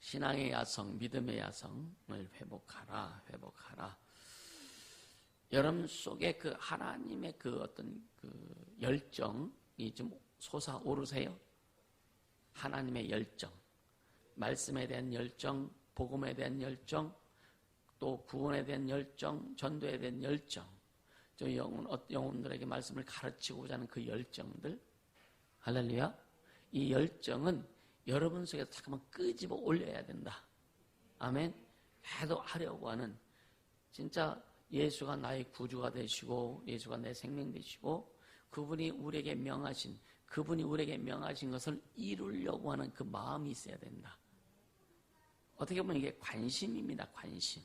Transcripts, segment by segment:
신앙의 야성, 믿음의 야성을 회복하라, 회복하라. 여러분 속에 그 하나님의 그 어떤 그 열정이 좀 솟아오르세요? 하나님의 열정, 말씀에 대한 열정, 복음에 대한 열정, 또 구원에 대한 열정, 전도에 대한 열정, 저 영혼들에게 말씀을 가르치고자 하는 그 열정들, 할렐루야. 이 열정은 여러분 속에서 잠깐만 끄집어 올려야 된다. 아멘. 해도 하려고 하는, 진짜 예수가 나의 구주가 되시고 예수가 내 생명 되시고 그분이 우리에게 명하신 것을 이루려고 하는 그 마음이 있어야 된다. 어떻게 보면 이게 관심입니다. 관심.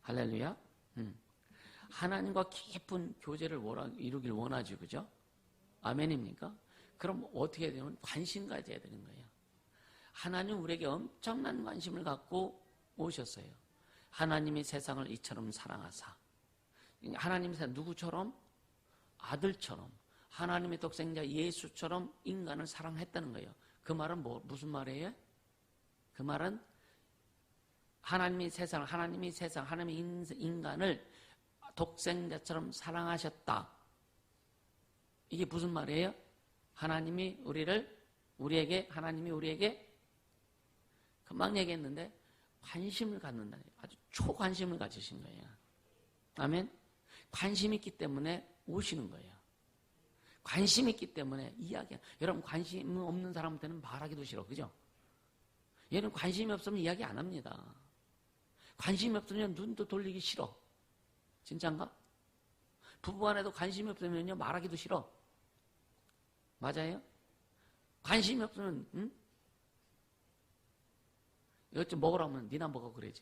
할렐루야. 하나님과 깊은 교제를 이루길 원하죠. 그죠? 아멘입니까? 그럼 어떻게 되면 관심 가져야 되는 거예요. 하나님 우리에게 엄청난 관심을 갖고 오셨어요. 하나님이 세상을 이처럼 사랑하사. 하나님이 누구처럼? 아들처럼. 하나님의 독생자 예수처럼 인간을 사랑했다는 거예요. 그 말은 무슨 말이에요? 그 말은 하나님이 인간을 독생자처럼 사랑하셨다. 이게 무슨 말이에요? 하나님이 우리에게 금방 얘기했는데 관심을 갖는다. 아주 초관심을 가지신 거예요. 아멘. 관심이 있기 때문에 오시는 거예요. 관심이 있기 때문에 여러분 관심 없는 사람한테는 말하기도 싫어. 그죠? 얘는 관심이 없으면 이야기 안 합니다. 관심이 없으면 눈도 돌리기 싫어. 진짜인가? 부부간에도 관심이 없으면요 말하기도 싫어. 맞아요? 관심이 없으면 이것 좀 먹으라면 니나 먹어 그러지.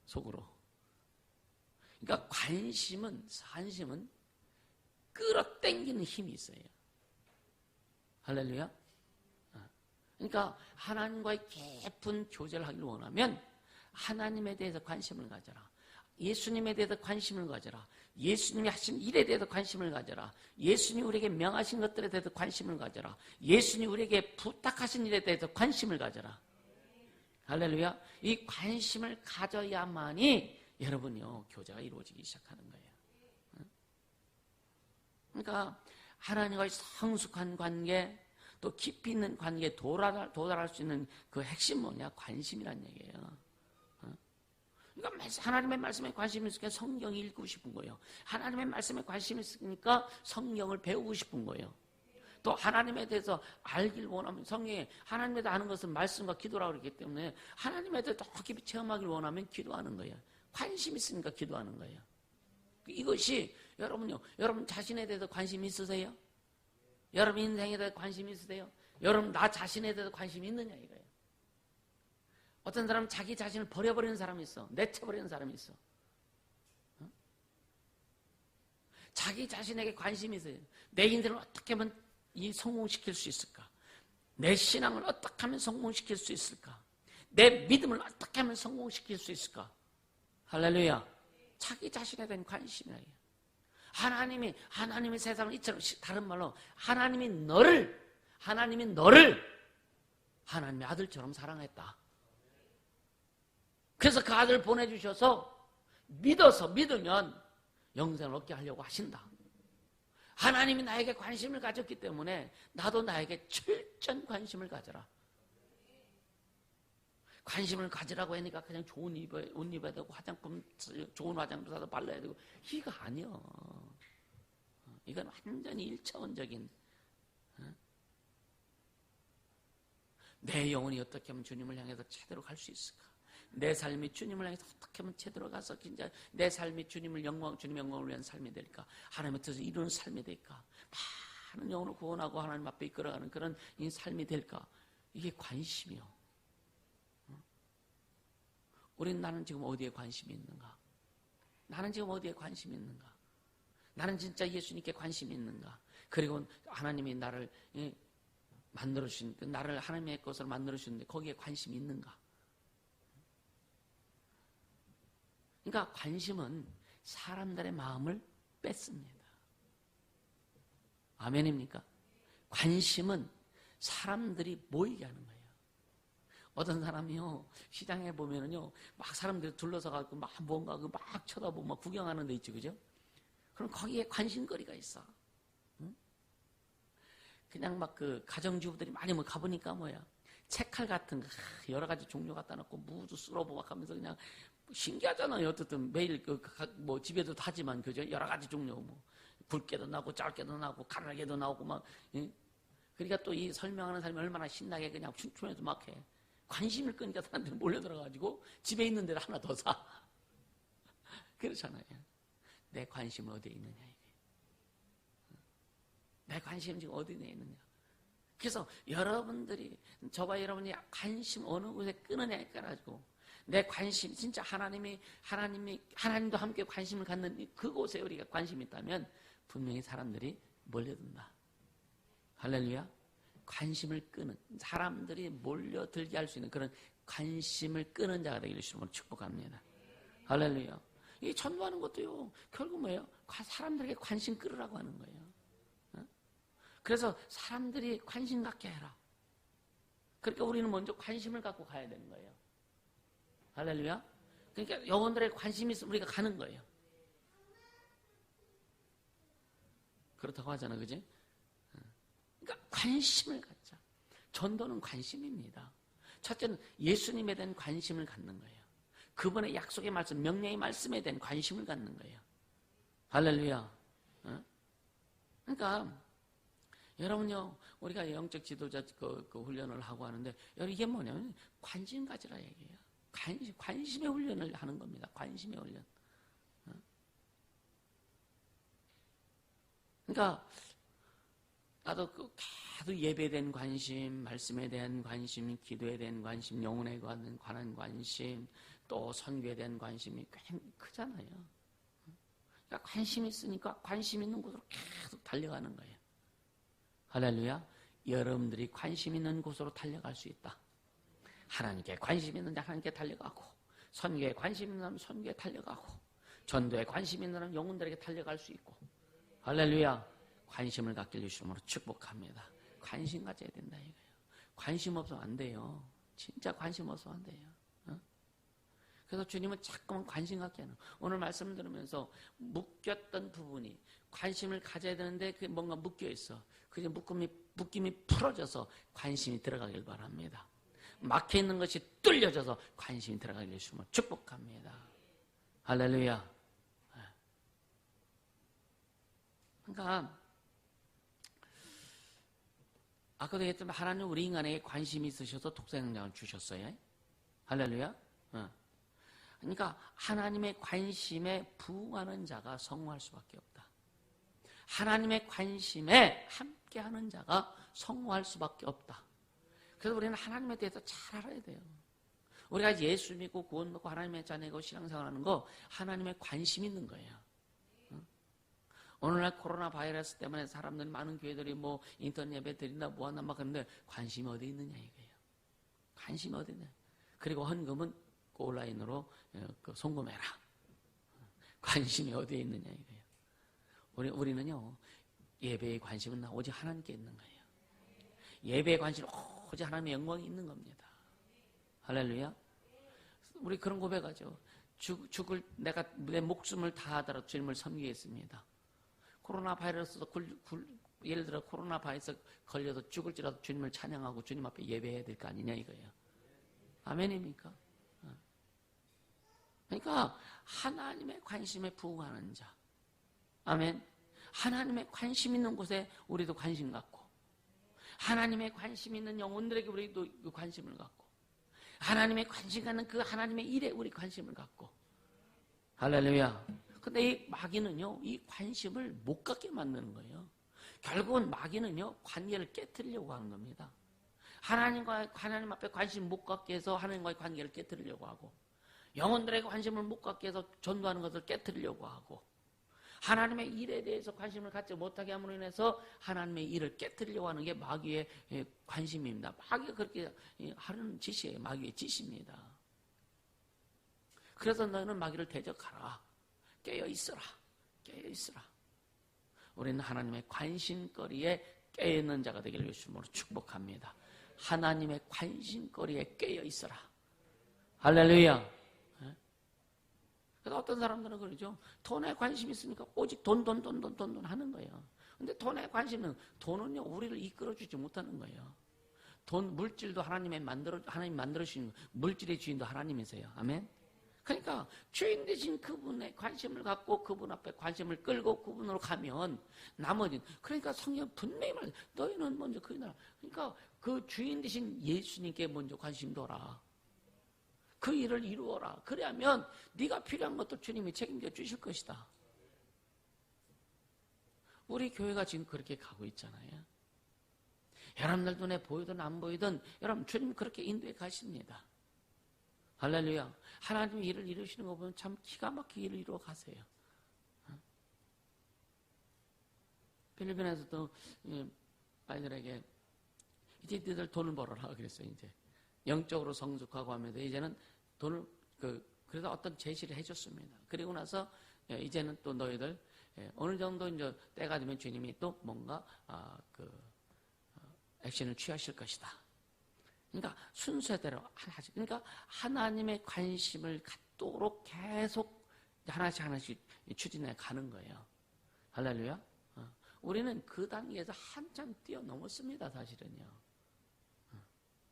속으로. 그러니까 관심은 끌어당기는 힘이 있어요. 할렐루야. 그러니까 하나님과의 깊은 교제를 하길 원하면 하나님에 대해서 관심을 가져라. 예수님에 대해서 관심을 가져라. 예수님이 하신 일에 대해서 관심을 가져라. 예수님이 우리에게 명하신 것들에 대해서 관심을 가져라. 예수님이 우리에게 부탁하신 일에 대해서 관심을 가져라. 할렐루야. 이 관심을 가져야만이 여러분요 교제가 이루어지기 시작하는 거예요. 그러니까 하나님과의 성숙한 관계, 또 깊이 있는 관계에 도달할 수 있는 그 핵심 뭐냐? 관심이란 얘기예요. 그러니까 하나님의 말씀에 관심이 있으니까 성경 읽고 싶은 거예요. 하나님의 말씀에 관심이 있으니까 성경을 배우고 싶은 거예요. 또 하나님에 대해서 알길 원하면 성경에 하나님에 대해서 아는 것은 말씀과 기도라고 그러기 때문에 하나님에 대해서 더 깊이 체험하길 원하면 기도하는 거예요. 관심이 있으니까 기도하는 거예요. 이것이 여러분 자신에 대해서 관심이 있으세요? 여러분 인생에 대해서 관심이 있으세요? 여러분 나 자신에 대해서 관심이 있느냐 이거예요. 어떤 사람은 자기 자신을 버려버리는 사람이 있어. 내쳐버리는 사람이 있어. 자기 자신에게 관심이 있어요. 내 인생을 어떻게 하면 성공시킬 수 있을까? 내 신앙을 어떻게 하면 성공시킬 수 있을까? 내 믿음을 어떻게 하면 성공시킬 수 있을까? 할렐루야. 자기 자신에 대한 관심이에요. 하나님이 세상을 이처럼, 다른 말로 하나님이 너를 하나님의 아들처럼 사랑했다. 그래서 그 아들을 보내주셔서 믿으면 영생을 얻게 하려고 하신다. 하나님이 나에게 관심을 가졌기 때문에 나도 나에게 철저한 관심을 가져라. 관심을 가지라고 하니까 그냥 좋은 옷 입어야 되고 좋은 화장품 사서 발라야 되고 이거 아니요. 이건 완전히 1차원적인 내 영혼이 어떻게 하면 주님을 향해서 제대로 갈 수 있을까? 내 삶이 주님을 향해서 어떻게 하면 제대로 가서 진짜 내 삶이 주님의 영광을 위한 삶이 될까? 하나님의 뜻을 이루는 삶이 될까? 많은 영혼을 구원하고 하나님 앞에 이끌어가는 그런 이 삶이 될까? 이게 관심이요. 나는 지금 어디에 관심이 있는가? 나는 지금 어디에 관심이 있는가? 나는 진짜 예수님께 관심이 있는가? 그리고 하나님이 나를 만들어주신, 나를 하나님의 것으로 만들어주셨는데 거기에 관심이 있는가? 그러니까 관심은 사람들의 마음을 뺏습니다. 아멘입니까? 관심은 사람들이 모이게 하는 거예요. 어떤 사람이요, 시장에 보면은요, 막 사람들이 둘러서가지고 막 뭔가 막 쳐다보고 막 구경하는 데 있지, 그죠? 그럼 거기에 관심거리가 있어. 응? 그냥 막 그 가정주부들이 많이 뭐 가보니까 뭐야. 책칼 같은 거 여러 가지 종류 갖다 놓고 무도 쓸어보고 막 하면서 그냥 신기하잖아요. 어쨌든 매일 뭐 집에도 하지만 그죠? 여러 가지 종류 뭐 굵게도 나고 짧게도 나고 가늘게도 나오고 막. 응? 그러니까 또 이 설명하는 사람이 얼마나 신나게 그냥 춤추면서 막 해. 관심을 끄니까 사람들이 몰려들어가지고 집에 있는 데를 하나 더 사. 그렇잖아요. 내 관심은 어디에 있느냐 이게. 내 관심은 지금 어디에 있느냐. 그래서 여러분들이 저와 여러분이 관심 어느 곳에 끄느냐에 따라가지고 내 관심 진짜 하나님도 함께 관심을 갖는 그곳에 우리가 관심이 있다면 분명히 사람들이 몰려든다. 할렐루야. 관심을 끄는 사람들이 몰려들게 할 수 있는 그런 관심을 끄는 자가 되기를 주님으로 축복합니다. 할렐루야. 이 전도하는 것도요. 결국 뭐예요? 사람들에게 관심 끌으라고 하는 거예요. 그래서 사람들이 관심 갖게 해라. 그러니까 우리는 먼저 관심을 갖고 가야 되는 거예요. 할렐루야. 그러니까 영혼들의 관심이 있으면 우리가 가는 거예요. 그렇다고 하잖아, 그지? 그러니까 관심을 갖자. 전도는 관심입니다. 첫째는 예수님에 대한 관심을 갖는 거예요. 그분의 약속의 말씀, 명령의 말씀에 대한 관심을 갖는 거예요. 할렐루야. 그러니까 여러분요, 우리가 영적 지도자 그 훈련을 하고 하는데 이게 뭐냐면 관심 가지라 얘기예요. 관심의 훈련을 하는 겁니다. 관심의 훈련. 그러니까 나도 계속 예배에 대한 관심, 말씀에 대한 관심, 기도에 대한 관심, 영혼에 관한 관심, 또 선교에 대한 관심이 꽤 크잖아요. 그러니까 관심이 있으니까 관심 있는 곳으로 계속 달려가는 거예요. 할렐루야. 여러분들이 관심 있는 곳으로 달려갈 수 있다. 하나님께 관심 있는 자 하나님께 달려가고, 선교에 관심 있는 사람 선교에 달려가고, 전도에 관심 있는 사람 영혼들에게 달려갈 수 있고. 할렐루야. 관심을 갖길 주심으로 축복합니다. 관심 가져야 된다 이거예요. 관심 없으면 안 돼요. 진짜 관심 없으면 안 돼요. 그래서 주님은 자꾸만 관심 갖게 하는. 오늘 말씀 들으면서 묶였던 부분이 관심을 가져야 되는데 그게 뭔가 묶여 있어. 그게 묶임이 풀어져서 관심이 들어가길 바랍니다. 막혀 있는 것이 뚫려져서 관심이 들어가길 주시면 축복합니다. 할렐루야. 그러니까 아까도 했지만 하나님 우리 인간에게 관심이 있으셔서 독생자를 주셨어요. 할렐루야. 그러니까 하나님의 관심에 부응하는 자가 성공할 수밖에 없다. 하나님의 관심에 함께하는 자가 성공할 수밖에 없다. 그래서 우리는 하나님에 대해서 잘 알아야 돼요. 우리가 예수 믿고 구원 받고 하나님의 자녀고 신앙생활하는 거 하나님의 관심 있는 거예요. 오늘날 코로나 바이러스 때문에 사람들 많은 교회들이 뭐 인터넷 예배 드린다 뭐 하나 막 그러는데 관심이 어디 있느냐 이거예요. 관심이 어디 있느냐. 그리고 헌금은 온라인으로 송금해라. 관심이 어디에 있느냐 이거예요. 우리는요 예배의 관심은 오직 하나님께 있는 거예요. 예배의 관심은 오직 하나님의 영광이 있는 겁니다. 할렐루야. 우리 그런 고백하죠. 내가 내 목숨을 다하더라도 주님을 섬기겠습니다. 코로나 바이러스도 예를 들어 코로나 바이러스 걸려서 죽을지라도 주님을 찬양하고 주님 앞에 예배해야 될 거 아니냐 이거예요. 아멘입니까? 그러니까 하나님의 관심에 부응하는 자. 아멘. 하나님의 관심 있는 곳에 우리도 관심 갖고, 하나님의 관심 있는 영혼들에게 우리도 그 관심을 갖고, 하나님의 관심 갖는 그 하나님의 일에 우리 관심을 갖고. 할렐루야. 근데 이 마귀는요, 이 관심을 못 갖게 만드는 거예요. 결국은 마귀는요, 관계를 깨트리려고 하는 겁니다. 하나님 앞에 관심 못 갖게 해서 하나님과의 관계를 깨트리려고 하고, 영혼들에게 관심을 못 갖게 해서 전도하는 것을 깨트리려고 하고, 하나님의 일에 대해서 관심을 갖지 못하게 함으로 인해서 하나님의 일을 깨트리려고 하는 게 마귀의 관심입니다. 마귀가 그렇게 하는 짓이에요. 마귀의 짓입니다. 그래서 너는 마귀를 대적하라. 깨어있어라. 깨어있어라. 우리는 하나님의 관심거리에 깨어있는 자가 되기를 주님으로 축복합니다. 하나님의 관심거리에 깨어 있어라. 할렐루야. 그래서 어떤 사람들은 그러죠. 돈에 관심이 있으니까 오직 돈 하는 거예요. 근데 돈에 관심은, 돈은요, 우리를 이끌어주지 못하는 거예요. 돈, 물질도 하나님 만들어주신, 물질의 주인도 하나님이세요. 아멘? 그러니까 주인 되신 그분의 관심을 갖고 그분 앞에 관심을 끌고 그분으로 가면 나머지는, 그러니까 성경 분명히 말해요. 너희는 먼저 그 나라, 그러니까 그 주인 되신 예수님께 먼저 관심 둬라. 그 일을 이루어라. 그러면 네가 필요한 것도 주님이 책임져 주실 것이다. 우리 교회가 지금 그렇게 가고 있잖아요. 여러분들 눈에 보이든 안 보이든 여러분 주님 그렇게 인도해 가십니다. 할렐루야. 하나님이 일을 이루시는 거 보면 참 기가 막히게 일을 이루어 가세요. 필리핀에서도 아이들에게 이제 너희들 돈을 벌어라 그랬어요. 이제 영적으로 성숙하고 하면서 이제는 돈을 그래서 어떤 제시를 해줬습니다. 그리고 나서 이제는 또 너희들 어느 정도 이제 때가 되면 주님이 또 뭔가 액션을 취하실 것이다. 그러니까 순서대로 하나씩, 그러니까 하나님의 관심을 갖도록 계속 하나씩 추진해 가는 거예요. 할렐루야. 우리는 그 단계에서 한참 뛰어넘었습니다. 사실은요.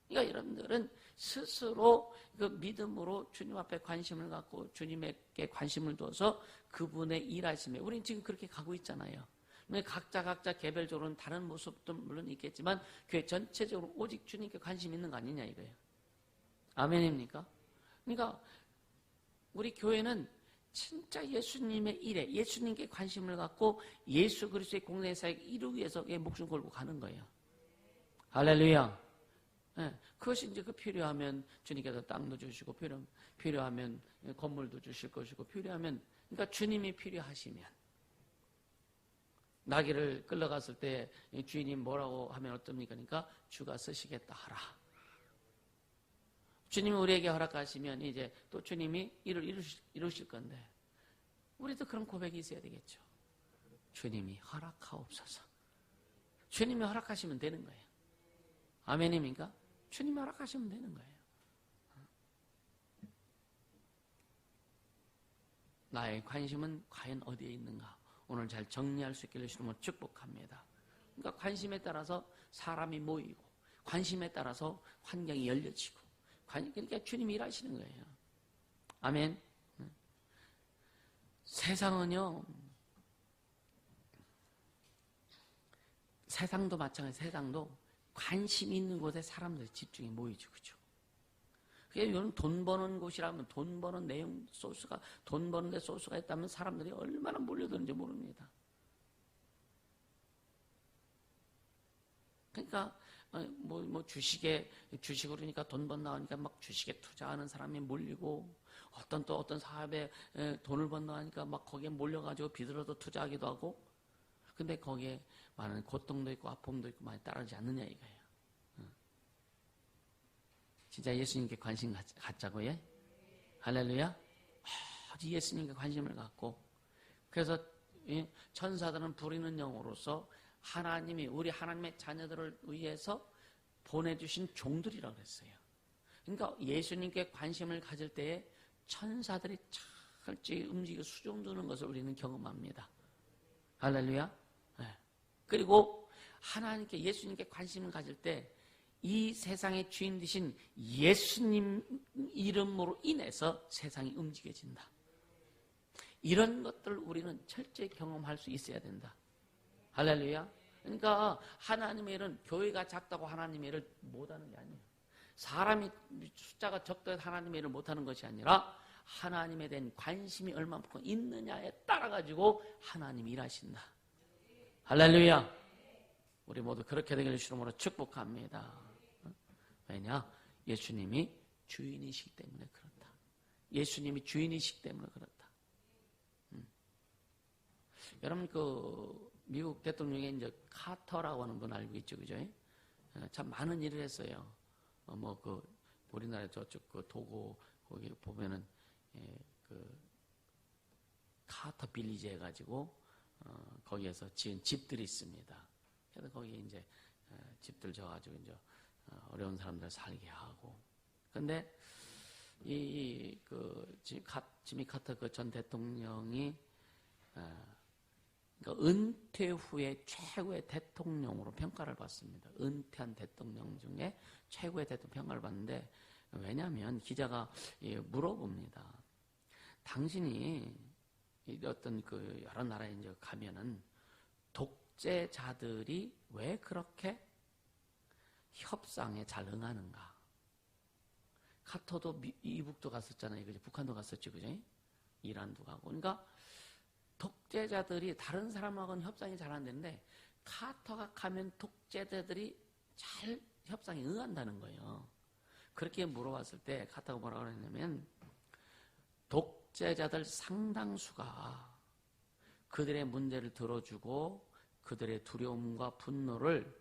그러니까 여러분들은 스스로 그 믿음으로 주님 앞에 관심을 갖고 주님에게 관심을 둬서 그분의 일하심에, 우리는 지금 그렇게 가고 있잖아요. 각자 개별적으로는 다른 모습도 물론 있겠지만 교회 전체적으로 오직 주님께 관심 있는 거 아니냐 이거예요. 아멘입니까? 그러니까 우리 교회는 진짜 예수님의 일에, 예수님께 관심을 갖고 예수 그리스도의 공생의 사역을 이루기 위해서 목숨 걸고 가는 거예요. 할렐루야. 네, 그것이 이제 필요하면 주님께서 땅도 주시고 필요하면 건물도 주실 것이고 필요하면, 그러니까 주님이 필요하시면, 나귀를 끌러갔을 때 주인이 뭐라고 하면 어떻습니까? 그러니까 주가 쓰시겠다 하라. 주님이 우리에게 허락하시면 이제 또 주님이 일을 이루실 건데 우리도 그런 고백이 있어야 되겠죠. 주님이 허락하옵소서. 주님이 허락하시면 되는 거예요. 아멘입니까? 주님이 허락하시면 되는 거예요. 나의 관심은 과연 어디에 있는가? 오늘 잘 정리할 수 있기를 주님으로 축복합니다. 그러니까 관심에 따라서 사람이 모이고, 관심에 따라서 환경이 열려지고, 그러니까 주님이 일하시는 거예요. 아멘. 세상은요, 세상도 마찬가지. 세상도 관심 있는 곳에 사람들이 집중이 모이죠, 그죠? 그러니까 돈 버는 곳이라면 돈 버는 내용 소스가, 돈 버는데 소스가 있다면 사람들이 얼마나 몰려드는지 모릅니다. 그러니까 주식으로 그러니까 돈 번다 하니까 막 주식에 투자하는 사람이 몰리고, 어떤 사업에 돈을 번다 하니까 막 거기에 몰려가지고 비들어도 투자하기도 하고, 근데 거기에 많은 고통도 있고 아픔도 있고 많이 따르지 않느냐 이거예요. 진짜 예수님께 관심 갖자고요. 할렐루야. 오직 예수님께 관심을 갖고, 그래서 천사들은 부리는 영으로서 하나님이 우리 하나님의 자녀들을 위해서 보내주신 종들이라고 그랬어요. 그러니까 예수님께 관심을 가질 때에 천사들이 철저히 움직여 수종드는 것을 우리는 경험합니다. 할렐루야. 네. 그리고 하나님께, 예수님께 관심을 가질 때 이 세상의 주인 되신 예수님 이름으로 인해서 세상이 움직여진다. 이런 것들을 우리는 철저히 경험할 수 있어야 된다. 할렐루야. 그러니까 하나님의 일은 교회가 작다고 하나님의 일을 못하는 게 아니에요. 사람이 숫자가 적다고 하나님의 일을 못하는 것이 아니라 하나님에 대한 관심이 얼마만큼 있느냐에 따라 가지고 하나님이 일하신다. 할렐루야. 우리 모두 그렇게 되기를 주님으로 축복합니다. 왜냐? 예수님이 주인이시기 때문에 그렇다. 예수님이 주인이시기 때문에 그렇다. 여러분 미국 대통령의 이제 카터라고 하는 분 알고 있죠, 그죠? 참 많은 일을 했어요. 우리나라 저쪽 도고 거기 보면은 카터 빌리지 해가지고 거기에서 지은 집들이 있습니다. 그래서 거기에 이제 집들 져가지고 이제 어려운 사람들 살게 하고. 근데 지미 카터 그 전 대통령이 그러니까 은퇴 후에 최고의 대통령으로 평가를 받습니다. 은퇴한 대통령 중에 최고의 대통령 평가를 받는데, 왜냐하면 기자가 물어봅니다. 당신이 어떤 그 여러 나라에 이제 가면은 독재자들이 왜 그렇게 협상에 잘 응하는가? 카터도 이북도 갔었잖아요. 그죠? 북한도 갔었죠. 그죠? 이란도 가고. 그러니까 독재자들이 다른 사람하고는 협상이 잘 안 되는데 카터가 가면 독재자들이 잘 협상에 응한다는 거예요. 그렇게 물어봤을 때 카터가 뭐라고 그랬냐면, 독재자들 상당수가 그들의 문제를 들어주고 그들의 두려움과 분노를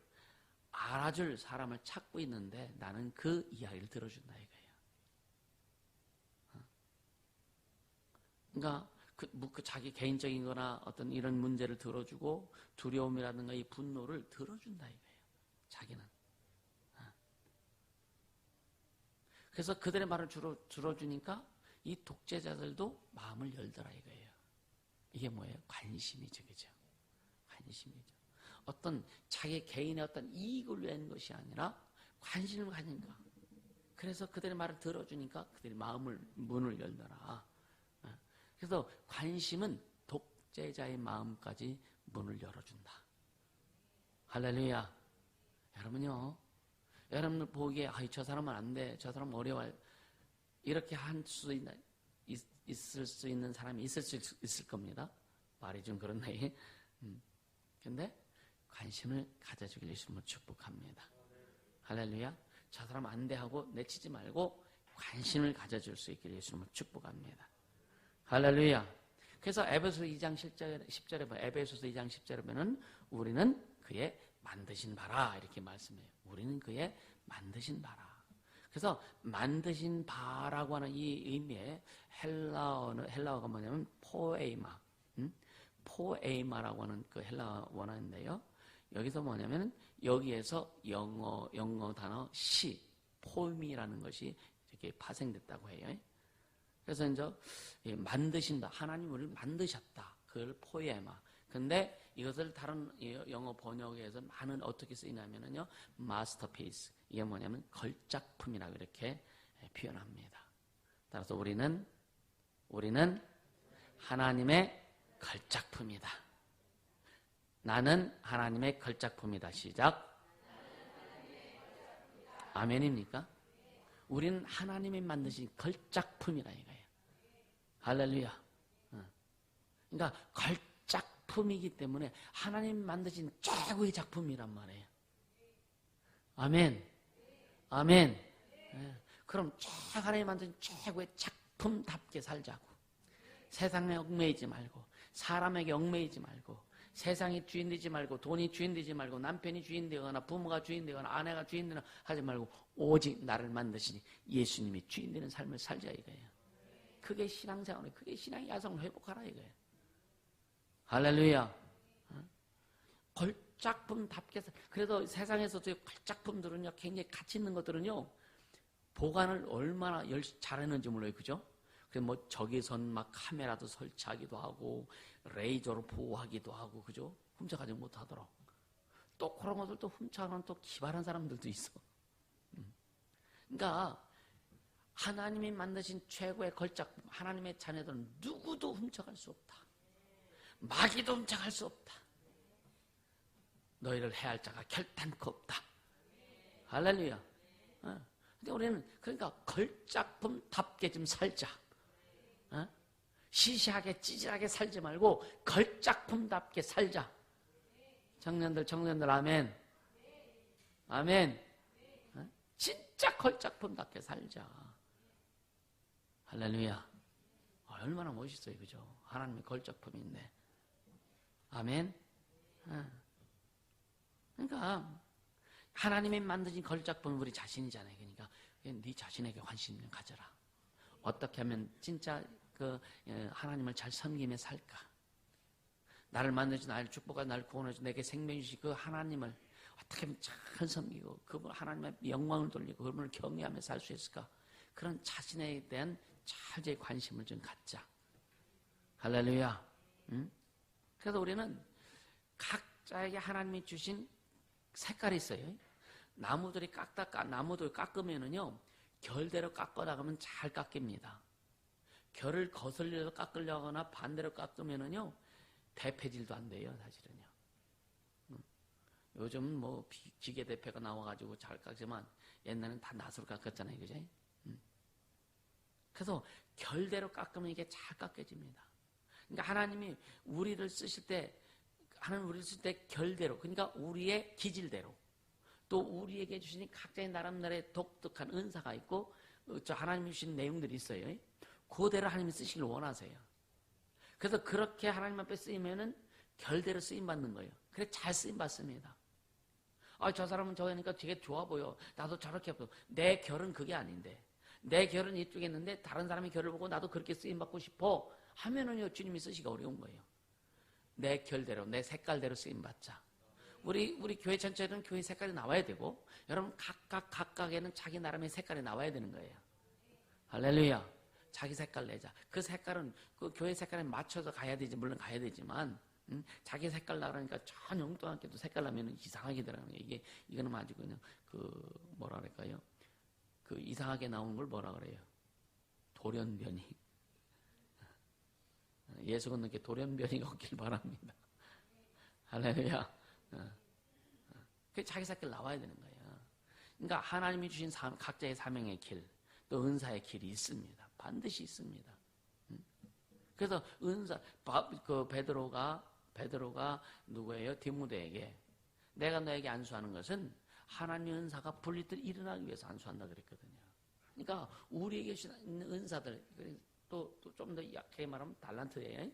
알아줄 사람을 찾고 있는데 나는 그 이야기를 들어준다 이거예요. 그러니까 그 자기 개인적인 거나 어떤 이런 문제를 들어주고 두려움이라든가 이 분노를 들어준다 이거예요. 자기는. 그래서 그들의 말을 들어주니까 이 독재자들도 마음을 열더라 이거예요. 이게 뭐예요? 관심이죠. 그죠? 관심이죠. 어떤 자기 개인의 어떤 이익을 위한 것이 아니라 관심을 가진가. 그래서 그들의 말을 들어주니까 그들의 문을 열더라. 그래서 관심은 독재자의 마음까지 문을 열어준다. 할렐루야. 여러분요, 여러분들 보기에 저 사람은 안 돼, 저 사람 어려워, 이렇게 있을 수 있는 사람이 있을 겁니다. 말이 좀 그렇네. 근데 관심을 가져주길 예수님으로 축복합니다. 할렐루야. 저 사람 안 돼 하고 내치지 말고 관심을 가져줄 수 있길 예수님으로 축복합니다. 할렐루야. 그래서 에베소서 2장 10절에 보면, 에베소서 2장 10절에 보면 우리는 그의 만드신 바라 이렇게 말씀해요. 우리는 그의 만드신 바라. 그래서 만드신 바라고 하는 이 의미의 헬라어가 뭐냐면 포에이마. 포에이마라고 하는 그 헬라어 원어인데요. 여기서 뭐냐면 여기에서 영어 단어 포임이라는 것이 이렇게 파생됐다고 해요. 그래서 이제 만드신다. 하나님 우리를 만드셨다. 그걸 포에마. 근데 이것을 다른 영어 번역에서 많은 어떻게 쓰이냐면요, 마스터피스. 이게 뭐냐면 걸작품이라고 이렇게 표현합니다. 따라서 우리는 하나님의 걸작품이다. 나는 하나님의 걸작품이다. 시작. 아멘입니까? 우리는 하나님이 만드신 걸작품이라 이거예요. 할렐루야. 그러니까 걸작품이기 때문에 하나님 만드신 최고의 작품이란 말이에요. 아멘. 아멘. 그럼 하나님 만든 최고의 작품답게 살자고. 세상에 얽매이지 말고, 사람에게 얽매이지 말고, 세상이 주인 되지 말고, 돈이 주인 되지 말고, 남편이 주인 되거나 부모가 주인 되거나 아내가 주인 되거나 하지 말고, 오직 나를 만드시니 예수님이 주인 되는 삶을 살자 이거예요. 그게 신앙생활이에요. 그게 신앙의 야성을 회복하라 이거예요. 할렐루야. 걸작품답게. 그래도 세상에서도 걸작품들은요, 굉장히 가치 있는 것들은요, 보관을 얼마나 잘했는지 몰라요. 그죠? 그래서 뭐 적외선 막 카메라도 설치하기도 하고 레이저로 보호하기도 하고, 그죠? 훔쳐가지 못하도록. 또 그런 것들도 훔쳐가는 또 기발한 사람들도 있어. 그러니까 하나님이 만드신 최고의 걸작품, 하나님의 자녀들은 누구도 훔쳐갈 수 없다. 마귀도 훔쳐갈 수 없다. 너희를 해할 자가 결단코 없다. 할렐루야. 근데 우리는 그러니까 걸작품답게 좀 살자. 시시하게 찌질하게 살지 말고 걸작품답게 살자. 청년들 아멘. 아멘. 진짜 걸작품답게 살자. 할렐루야. 얼마나 멋있어요. 그죠? 하나님의 걸작품인데. 아멘. 그러니까 하나님이 만드신 걸작품은 우리 자신이잖아요. 그러니까 네 자신에게 관심 좀 가져라. 어떻게 하면 진짜 하나님을 잘 섬기며 살까? 나를 만드신, 나를 축복하고 나를 구원해 주신 내게 생명 주신 그 하나님을 어떻게 하면 잘 섬기고 그분 하나님의 영광을 돌리고 그분을 경외하며 살 수 있을까? 그런 자신에 대한 철저히 관심을 좀 갖자. 할렐루야. 응? 그래서 우리는 각자에게 하나님이 주신 색깔이 있어요. 나무들이 나무들 깎으면은요, 결대로 깎아 나가면 잘 깎입니다. 결을 거슬려서 깎으려고 하거나 반대로 깎으면은요, 대패질도 안 돼요, 사실은요. 요즘은 뭐 기계 대패가 나와가지고 잘 깎지만 옛날에는 다 낫으로 깎았잖아요, 그죠? 그래서 결대로 깎으면 이게 잘 깎여집니다. 그러니까 하나님이 우리를 쓰실 때 결대로, 그러니까 우리의 기질대로, 또 우리에게 주신 각자의 나름대로의 독특한 은사가 있고, 저 하나님이 주신 내용들이 있어요. 그대로 하나님이 쓰시길 원하세요. 그래서 그렇게 하나님 앞에 쓰이면은 결대로 쓰임 받는 거예요. 그래 잘 쓰임 받습니다. 저 사람은 저러니까 되게 좋아 보여. 나도 저렇게 보여. 내 결은 그게 아닌데, 내 결은 이쪽에 있는데 다른 사람의 결을 보고 나도 그렇게 쓰임 받고 싶어 하면은요, 주님이 쓰시기가 어려운 거예요. 내 결대로, 내 색깔대로 쓰임 받자. 우리 교회 전체는 교회 색깔이 나와야 되고, 여러분 각각에는 자기 나름의 색깔이 나와야 되는 거예요. 할렐루야. 자기 색깔 내자. 그 색깔은 그 교회 색깔에 맞춰서 가야 되지, 물론 가야 되지만, 자기 색깔 나라니까 전 엉뚱하게도 색깔 나면 이상하게 들어가는 거예요. 이거는 아주 그냥 뭐라 그럴까요? 이상하게 나오는 걸 뭐라 그래요? 돌연변이. 예수 건너게 돌연변이가 없길 바랍니다. 할렐루야. 그 자기 색깔 나와야 되는 거예요. 그러니까 하나님이 주신 각자의 사명의 길, 또 은사의 길이 있습니다. 반드시 있습니다. 그래서 베드로가 누구예요? 디모데에게 내가 너에게 안수하는 것은 하나님의 은사가 분리들 일어나기 위해서 안수한다 그랬거든요. 그러니까 우리에게 있는 은사들, 또 좀 더 약하게 말하면 달란트예요.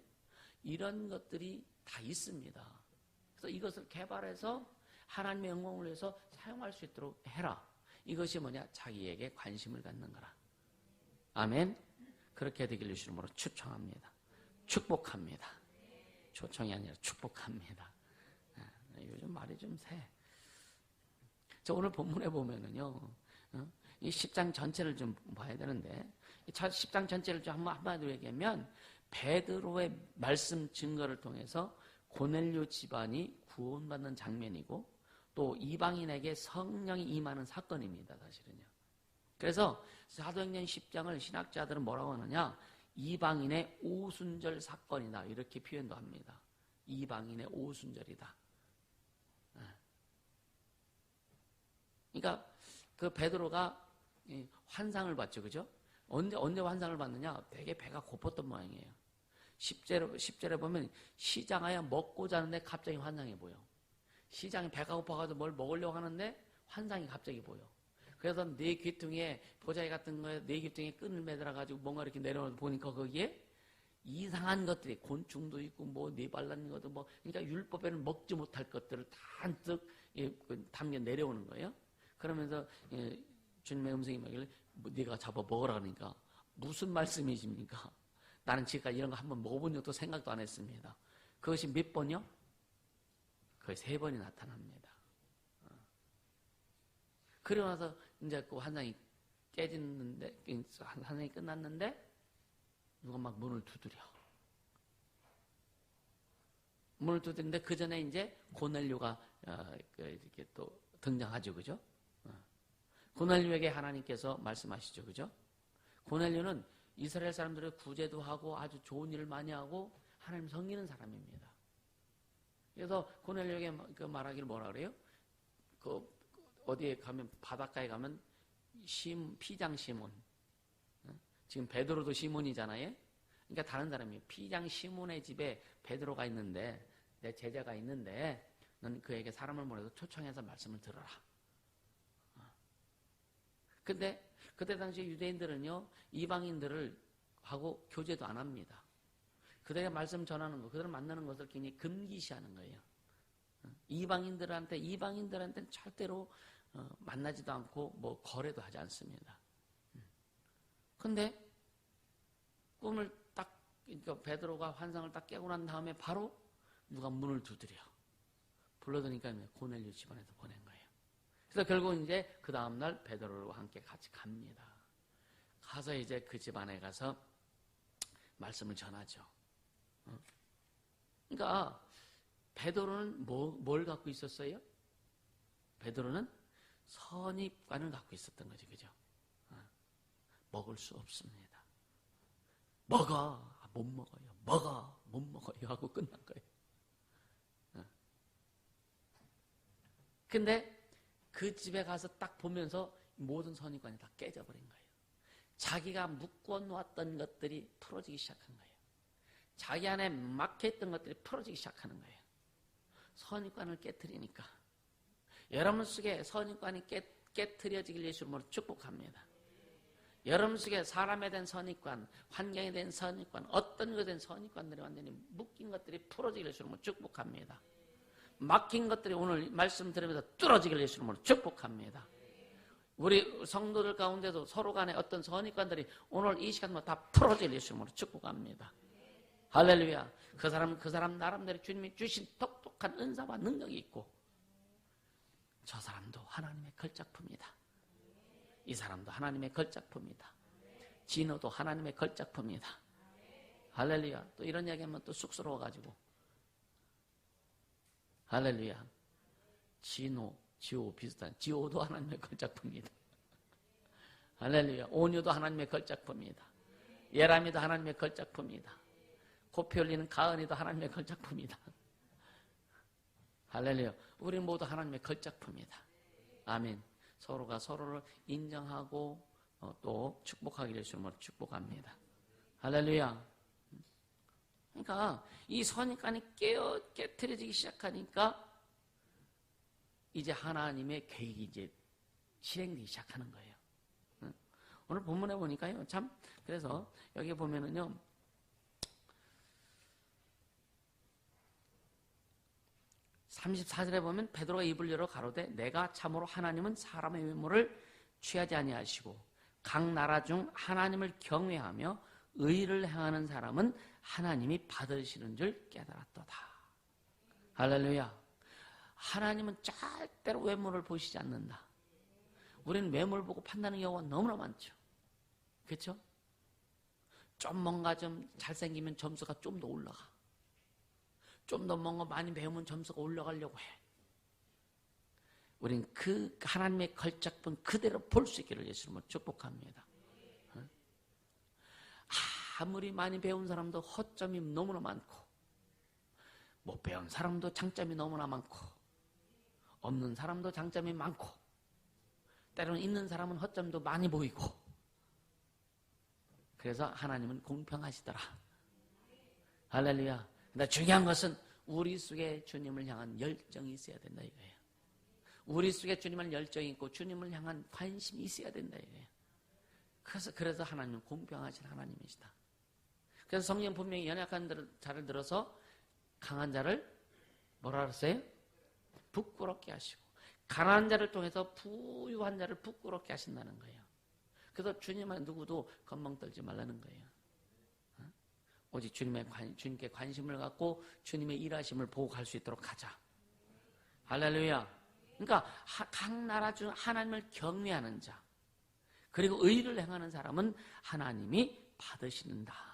이런 것들이 다 있습니다. 그래서 이것을 개발해서 하나님의 영광을 위해서 사용할 수 있도록 해라. 이것이 뭐냐? 자기에게 관심을 갖는 거라. 아멘. 그렇게 되길 주시는 이름으로 추천합니다. 축복합니다. 초청이 아니라 축복합니다. 요즘 말이 좀 세. 오늘 본문에 보면은요, 이 10장 전체를 좀 봐야 되는데, 10장 전체를 좀 한마디로 얘기하면, 베드로의 말씀 증거를 통해서 고넬료 집안이 구원받는 장면이고, 또 이방인에게 성령이 임하는 사건입니다, 사실은요. 그래서 사도행전 10장을 신학자들은 뭐라고 하느냐, 이방인의 오순절 사건이다, 이렇게 표현도 합니다. 이방인의 오순절이다. 그러니까 그 베드로가 환상을 봤죠, 그죠? 언제 환상을 봤느냐? 되게 배가 고팠던 모양이에요. 10절에 보면 시장하여 먹고 자는데 갑자기 환상이 보여. 시장이 배가 고파가지고 뭘 먹으려고 하는데 환상이 갑자기 보여. 그래서 네 귀퉁이에 보자기 같은 거에 네 귀퉁이에 끈을 매달아가지고 뭔가 이렇게 내려오는 보니까 거기에 이상한 것들이 곤충도 있고 뭐 네 발라는 것도 뭐 그러니까 율법에는 먹지 못할 것들을 단뜩 담겨 내려오는 거예요. 그러면서 주님의 음성이 말길래 네가 잡아 먹으라 그러니까 무슨 말씀이십니까? 나는 지금까지 이런 거 한번 먹어본 적도 생각도 안 했습니다. 그것이 몇 번이요? 거의 3번이 나타납니다. 그러고 나서 이제 그 환상이 깨지는데, 환상이 끝났는데, 누가 막 문을 두드려. 문을 두드리는데, 그 전에 이제 고넬료가 이렇게 또 등장하죠, 그죠? 고넬료에게 하나님께서 말씀하시죠, 그죠? 고넬료는 이스라엘 사람들의 구제도 하고 아주 좋은 일을 많이 하고 하나님 섬기는 사람입니다. 그래서 고넬료에게 말하기를 뭐라 그래요? 어디에 가면, 바닷가에 가면 피장 시몬. 지금 베드로도 시몬이잖아요. 그러니까 다른 사람이에요. 피장 시몬의 집에 베드로가 있는데, 내 제자가 있는데, 넌 그에게 사람을 보내서 초청해서 말씀을 들어라. 근데 그때 당시 유대인들은요, 이방인들을 하고 교제도 안 합니다. 그들의 말씀 전하는 것, 그들을 만나는 것을 굉장히 금기시하는 거예요. 이방인들한테는 절대로 만나지도 않고 뭐 거래도 하지 않습니다. 근데 꿈을 그러니까 베드로가 환상을 딱 깨고 난 다음에 바로 누가 문을 두드려. 불러드니까 고넬료 집안에서 보낸 거예요. 그래서 결국 이제 그 다음날 베드로와 함께 같이 갑니다. 가서 이제 그 집안에 가서 말씀을 전하죠. 그러니까 베드로는 뭘 갖고 있었어요? 베드로는 선입관을 갖고 있었던 거죠. 그죠? 먹을 수 없습니다. 먹어. 못 먹어요. 먹어. 못 먹어요. 하고 끝난 거예요. 근데 그 집에 가서 딱 보면서 모든 선입관이 다 깨져버린 거예요. 자기가 묶어놓았던 것들이 풀어지기 시작한 거예요. 자기 안에 막혀있던 것들이 풀어지기 시작하는 거예요. 선입관을 깨트리니까. 여러분 속에 선입관이 깨트려지길 예수님으로 축복합니다. 여러분 속에 사람에 대한 선입관, 환경에 대한 선입관, 어떤 것에 대한 선입관들이 완전히 묶인 것들이 풀어지길 예수님으로 축복합니다. 막힌 것들이 오늘 말씀 들으면서 뚫어지길 예수님으로 축복합니다. 우리 성도들 가운데도 서로 간에 어떤 선입관들이 오늘 이 시간만 다 풀어질 예수님으로 축복합니다. 할렐루야. 그 사람 나름대로 주님이 주신 똑똑한 은사와 능력이 있고 저 사람도 하나님의 걸작품이다. 이 사람도 하나님의 걸작품이다. 진호도 하나님의 걸작품이다. 할렐루야. 또 이런 이야기하면 또 쑥스러워가지고 할렐루야. 진호, 지호 비슷한 지호도 하나님의 걸작품이다. 할렐루야. 온유도 하나님의 걸작품이다. 예람이도 하나님의 걸작품이다. 코피 흘리는 가은이도 하나님의 걸작품이다. 할렐루야. 우리는 모두 하나님의 걸작품이다. 아멘. 서로가 서로를 인정하고 또 축복하기를 주님으로 축복합니다. 할렐루야. 그러니까 이 선입관이 깨트려지기 시작하니까 이제 하나님의 계획이 이제 실행되기 시작하는 거예요. 오늘 본문에 보니까요, 참 그래서 여기 보면은요, 34절에 보면 베드로가 입을 열어 가로되 내가 참으로 하나님은 사람의 외모를 취하지 아니하시고 각 나라 중 하나님을 경외하며 의를 행하는 사람은 하나님이 받으시는 줄 깨달았도다. 할렐루야. 하나님은 절대로 외모를 보시지 않는다. 우리는 외모를 보고 판단하는 경우가 너무나 많죠. 그렇죠? 좀 뭔가 좀 잘생기면 점수가 좀 더 올라가. 좀 더 뭔가 많이 배우면 점수가 올라가려고 해. 우리는 그 하나님의 걸작품 그대로 볼 수 있기를 예수님으로 축복합니다. 아무리 많이 배운 사람도 허점이 너무나 많고 못 배운 사람도 장점이 너무나 많고 없는 사람도 장점이 많고 때로는 있는 사람은 허점도 많이 보이고 그래서 하나님은 공평하시더라. 할렐루야. 근데 중요한 것은 우리 속에 주님을 향한 열정이 있어야 된다 이거예요. 우리 속에 주님을 열정이 있고 주님을 향한 관심이 있어야 된다 이거예요. 그래서 하나님은 공평하신 하나님이시다. 그래서 성경 분명히 연약한 자를 들어서 강한 자를 뭐라 그랬어요? 부끄럽게 하시고 가난한 자를 통해서 부유한 자를 부끄럽게 하신다는 거예요. 그래서 주님은 누구도 건망 떨지 말라는 거예요. 오직 주님께 관심을 갖고 주님의 일하심을 보고 갈 수 있도록 하자. 할렐루야. 그러니까 각 나라 중 하나님을 경외하는 자 그리고 의를 행하는 사람은 하나님이 받으시는다.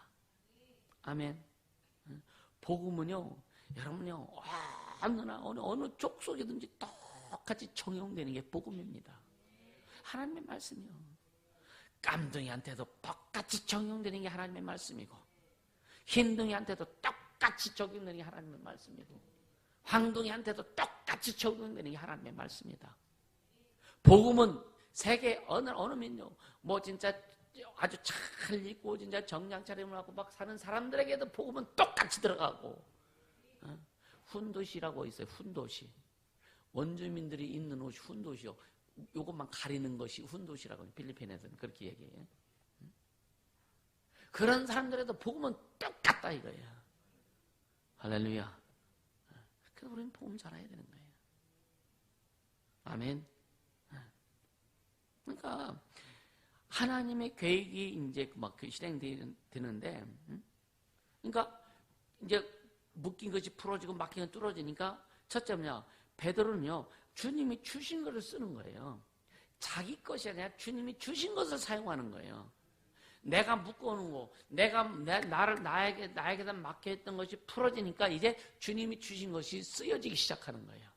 아멘. 복음은요, 여러분요, 어느 쪽 속이든지 똑같이 적용되는 게 복음입니다. 하나님의 말씀이요. 깜둥이한테도 똑같이 적용되는 게 하나님의 말씀이고, 흰둥이한테도 똑같이 적용되는 게 하나님의 말씀이고, 황둥이한테도 똑같이 적용되는 게 하나님의 말씀이다. 복음은 세계 어느 민족, 뭐 진짜 아주 잘 입고 진짜 정장 차림을 하고 막 사는 사람들에게도 복음은 똑같이 들어가고 훈도시라고 있어요. 훈도시. 원주민들이 입는 옷이 훈도시요. 요것만 가리는 것이 훈도시라고 필리핀에서는 그렇게 얘기해요. 그런 사람들에도 복음은 똑같다 이거예요. 할렐루야. 그래서 우리는 복음 잘해야 되는 거예요. 아멘. 그러니까 하나님의 계획이 이제 막 실행되는데, 그러니까 이제 묶인 것이 풀어지고 막힌 것이 뚫어지니까 첫째 뭐냐? 베드로는요, 주님이 주신 것을 쓰는 거예요. 자기 것이 아니라 주님이 주신 것을 사용하는 거예요. 내가 묶어놓은 거, 나에게다 맡겨있던 것이 풀어지니까 이제 주님이 주신 것이 쓰여지기 시작하는 거예요.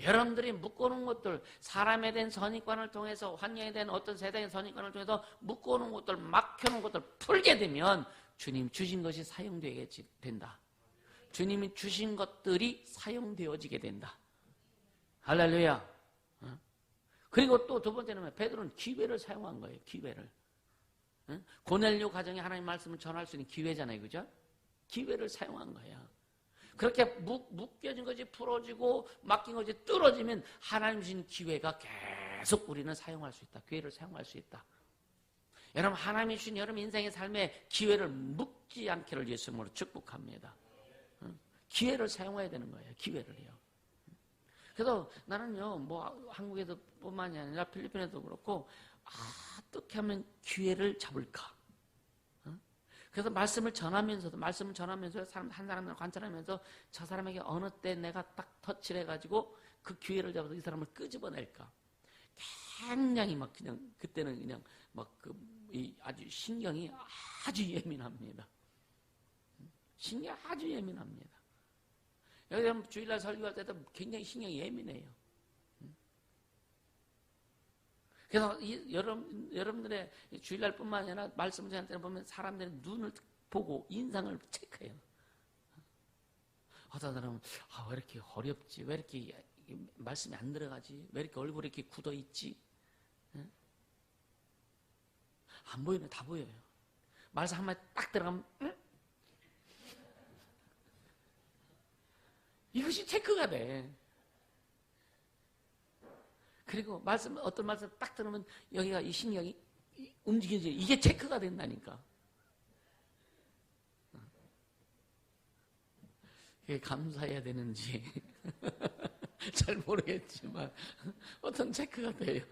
여러분들이 묶어놓은 것들, 사람에 대한 선입관을 통해서, 환경에 대한 어떤 세상의 선입관을 통해서 묶어놓은 것들, 막혀놓은 것들 풀게 되면 주님 주신 것이 사용되게 된다. 주님이 주신 것들이 사용되어지게 된다. 할렐루야. 그리고 또 두 번째는 베드로는 기회를 사용한 거예요. 기회를. 고넬료 가정에 하나님 말씀을 전할 수 있는 기회잖아요. 그죠? 기회를 사용한 거예요. 그렇게 묶여진 것이 풀어지고 맡긴 것이 뚫어지면 하나님 주신 기회가 계속 우리는 사용할 수 있다. 기회를 사용할 수 있다. 여러분, 하나님이 주신 여러분 인생의 삶에 기회를 묶지 않기를 예수님으로 축복합니다. 기회를 사용해야 되는 거예요. 기회를요. 그래서 나는요, 뭐 한국에서 뿐만이 아니라 필리핀에도 그렇고, 어떻게 하면 기회를 잡을까? 그래서 말씀을 전하면서 한 사람을 관찰하면서 저 사람에게 어느 때 내가 딱 터치를 해가지고 그 기회를 잡아서 이 사람을 끄집어낼까? 굉장히 막 그냥 그때는 그냥 막 아주 신경이 아주 예민합니다. 신경이 아주 예민합니다. 여러분 주일날 설교할 때도 굉장히 신경이 예민해요. 그래서 여러분들의 주일날뿐만 아니라 말씀을 전할 때는 보면 사람들의 눈을 보고 인상을 체크해요. 어떤 사람은 왜 이렇게 어렵지? 왜 이렇게 말씀이 안 들어가지? 왜 이렇게 얼굴이 이렇게 굳어 있지? 안 보이네, 다 보여요. 말씀 한마디 딱 들어가면 이것이 체크가 돼. 그리고 어떤 말씀 딱 들으면 여기가 이 신경이 움직이지. 이게 체크가 된다니까. 이게 감사해야 되는지 잘 모르겠지만 어떤 체크가 돼요.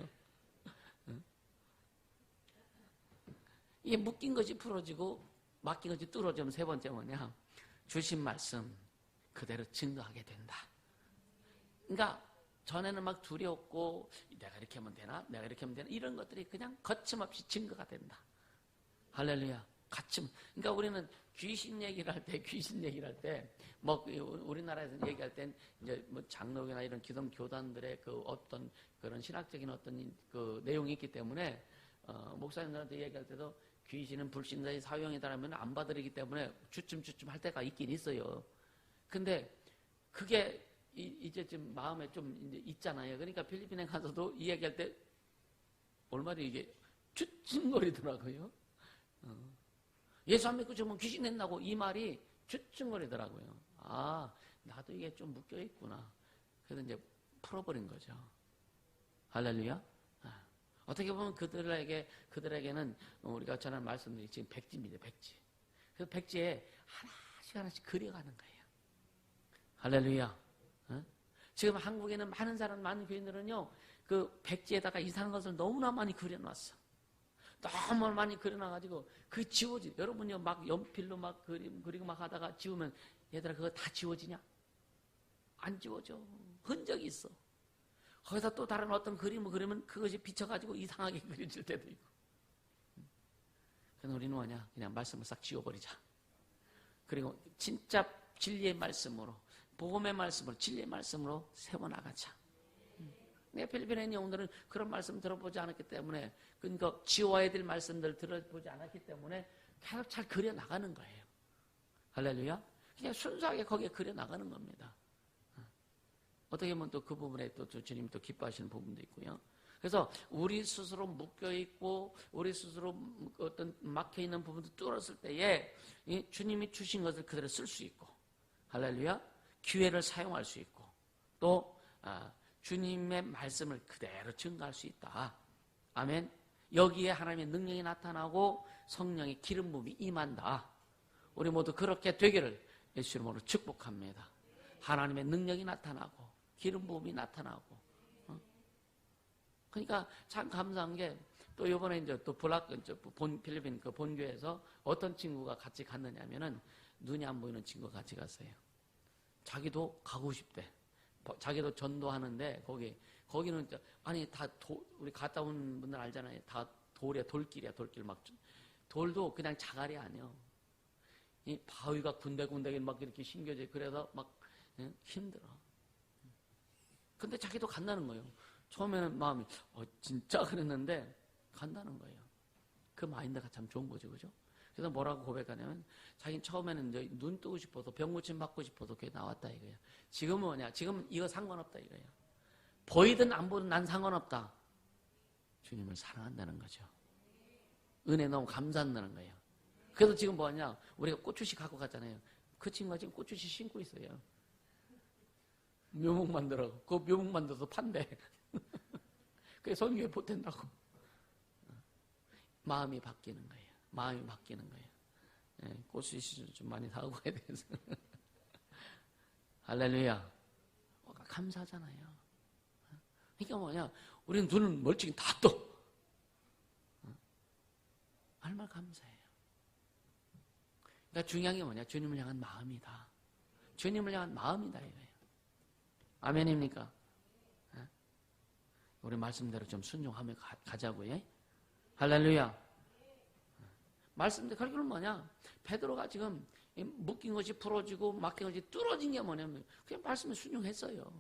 이게 묶인 것이 풀어지고 맡긴 것이 뚫어지면 세 번째 뭐냐? 주신 말씀 그대로 증거하게 된다. 그러니까 전에는 막 두려웠고 내가 이렇게 하면 되나? 내가 이렇게 하면 되나? 이런 것들이 그냥 거침없이 증거가 된다. 할렐루야. 그러니까 우리는 귀신 얘기를 할 때, 뭐 우리나라에서 얘기할 땐 이제 뭐 장로교나 이런 기성 교단들의 그 어떤 그런 신학적인 어떤 그 내용이 있기 때문에 목사님들한테 얘기할 때도 귀신은 불신자의 사용이다라면 안 받아들이기 때문에 주춤 할 때가 있긴 있어요. 근데 그게 이제 좀 마음에 좀 이제 있잖아요. 그러니까 필리핀에 가서도 이 얘기할 때 얼마나 이게 주춤거리더라고요. 예수 안 믿고 죽으면 귀신 낸다고 이 말이 주춤거리더라고요. 나도 이게 좀 묶여 있구나. 그래서 이제 풀어버린 거죠. 할렐루야. 어떻게 보면 그들에게는 우리가 전한 말씀들이 지금 백지입니다. 백지. 그래서 백지에 하나씩 그려가는 거예요. 할렐루야. 지금 한국에는 많은 교인들은요, 그 백지에다가 이상한 것을 너무나 많이 그려놨어. 너무 많이 그려놔가지고, 여러분요, 막 연필로 막 그리고 막 하다가 지우면, 얘들아, 그거 다 지워지냐? 안 지워져. 흔적이 있어. 거기다 또 다른 어떤 그림을 그리면 그것이 비쳐가지고 이상하게 그려질 때도 있고. 그래서 우리는 뭐냐? 그냥 말씀을 싹 지워버리자. 그리고 진짜 진리의 말씀으로, 복음의 말씀으로, 진리의 말씀으로 세워나가자. 내가 필리핀에 있는 영웅들은 그런 말씀 들어보지 않았기 때문에, 그러니까 지워야 될 말씀들 들어보지 않았기 때문에 계속 잘 그려나가는 거예요. 할렐루야. 그냥 순수하게 거기에 그려나가는 겁니다. 어떻게 보면 또 그 부분에 또 주님이 또 기뻐하시는 부분도 있고요. 그래서 우리 스스로 묶여있고 우리 스스로 어떤 막혀있는 부분도 뚫었을 때에 주님이 주신 것을 그대로 쓸 수 있고, 할렐루야, 기회를 사용할 수 있고, 또 주님의 말씀을 그대로 증거할 수 있다. 아멘. 여기에 하나님의 능력이 나타나고 성령의 기름 부음이 임한다. 우리 모두 그렇게 되기를 예수 이름으로 축복합니다. 하나님의 능력이 나타나고 기름 부음이 나타나고. 그러니까 참 감사한 게, 또 이번에 이제 또 필리핀 그 본교에서 어떤 친구가 같이 갔느냐면은 눈이 안 보이는 친구가 같이 갔어요. 자기도 가고 싶대. 자기도 전도하는데 거기는 아니 다 우리 갔다 온 분들 알잖아요. 다 돌길이야. 돌길 막 돌도 그냥 자갈이 아니야. 이 바위가 군데군데 막 이렇게 심겨져. 그래서 막 힘들어. 근데 자기도 간다는 거예요. 처음에는 마음이 진짜 그랬는데 간다는 거예요. 그 마인드가 참 좋은 거죠, 그죠? 그래서 뭐라고 고백하냐면 자기는 처음에는 이제 눈 뜨고 싶어서 병 고침 받고 싶어서 교회 나왔다 이거예요. 지금은 뭐냐? 지금 이거 상관없다 이거예요. 보이든 안 보이든 난 상관없다. 주님을 사랑한다는 거죠. 은혜 너무 감사한다는 거예요. 그래서 지금 뭐냐? 우리가 고추씨 갖고 갔잖아요. 그 친구가 지금 고추씨 신고 있어요. 묘목 만들어. 그 묘목 만들어서 판대. 그게 성경에 보탠다고. 마음이 바뀌는 거예요. 마음이 바뀌는 거예요. 예, 고추씨 좀 많이 사고 가야 돼서. 할렐루야. 감사하잖아요. 그러니까 뭐냐? 우리는 눈은 멀쩡히 다 떠. 얼마나 감사해요. 그러니까 중요한 게 뭐냐? 주님을 향한 마음이다. 주님을 향한 마음이다 이거예요. 아멘입니까? 우리 말씀대로 좀 순종하며 가자고요. 할렐루야. 말씀대로 결국은 뭐냐? 베드로가 지금 묶인 것이 풀어지고 막힌 것이 뚫어진 게 뭐냐면 그냥 말씀에 순종했어요.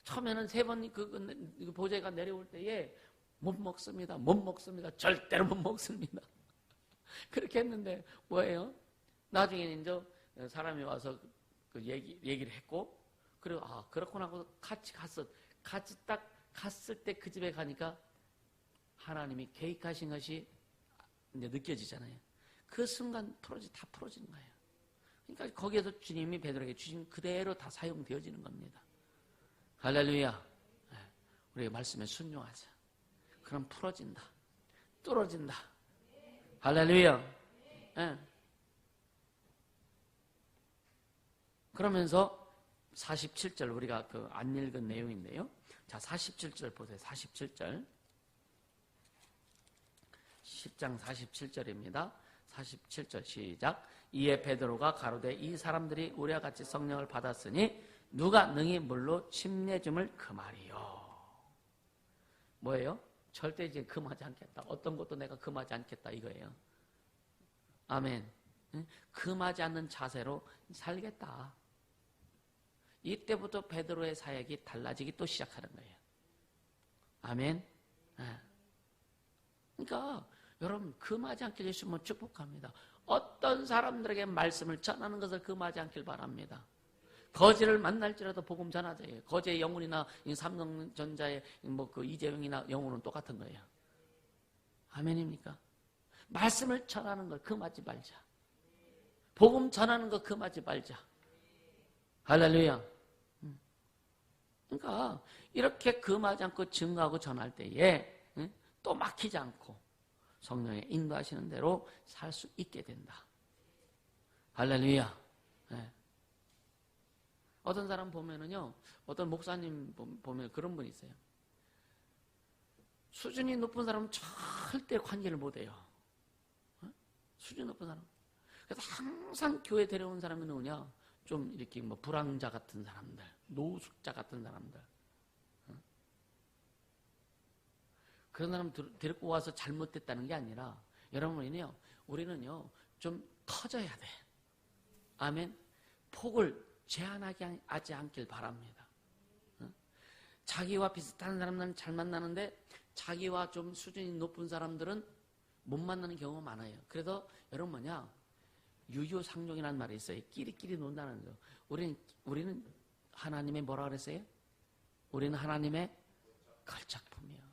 처음에는 3번 그 보좌가 내려올 때에 못 먹습니다. 못 먹습니다. 절대로 못 먹습니다. 그렇게 했는데 뭐예요? 나중에는 이제 사람이 와서 그 얘기를 했고 그리고 그렇구나 하고 같이 딱 갔을 때 그 집에 가니까 하나님이 계획하신 것이 이제 느껴지잖아요. 그 순간 다 풀어지는 거예요. 그러니까 거기에서 주님이 베드로에게 주신 그대로 다 사용되어지는 겁니다. 할렐루야. 우리가 말씀에 순종하자. 그럼 풀어진다. 뚫어진다. 할렐루야. 네. 그러면서 47절 우리가 그 안 읽은 내용인데요. 자, 47절 보세요. 47절. 10장 47절입니다. 47절 시작. 이에 베드로가 가로되 이 사람들이 우리와 같이 성령을 받았으니 누가 능히 물로 침례줌을 금하리요. 뭐예요? 절대 이제 금하지 않겠다. 어떤 것도 내가 금하지 않겠다 이거예요. 아멘. 금하지 않는 자세로 살겠다. 이때부터 베드로의 사역이 달라지기 또 시작하는 거예요. 아멘. 그러니까 여러분 금하지 않길 예수님은 축복합니다. 어떤 사람들에게 말씀을 전하는 것을 금하지 않길 바랍니다. 거지를 만날지라도 복음 전하자예요. 거지의 영혼이나 삼성전자의 그 이재용이나 영혼은 똑같은 거예요. 아멘입니까? 말씀을 전하는 걸 금하지 말자. 복음 전하는 거 금하지 말자. 할렐루야. 그러니까 이렇게 금하지 않고 증거하고 전할 때에 또 막히지 않고 성령의 인도하시는 대로 살 수 있게 된다. 할렐루야. 네. 어떤 사람 보면은요, 어떤 목사님 보면 그런 분이 있어요. 수준이 높은 사람은 절대 관계를 못해요. 수준이 높은 사람. 그래서 항상 교회 데려온 사람이 누구냐? 좀 이렇게 불황자 같은 사람들, 노숙자 같은 사람들. 그런 사람 데리고 와서 잘못됐다는 게 아니라 우리는요 좀 커져야 돼. 아멘. 폭을 제한하지 않길 바랍니다. 자기와 비슷한 사람들은 잘 만나는데 자기와 좀 수준이 높은 사람들은 못 만나는 경우가 많아요. 그래서 여러분 유유상종이라는 말이 있어요. 끼리끼리 논다는 거. 우리는 하나님의 뭐라 그랬어요? 우리는 하나님의 걸작품이요.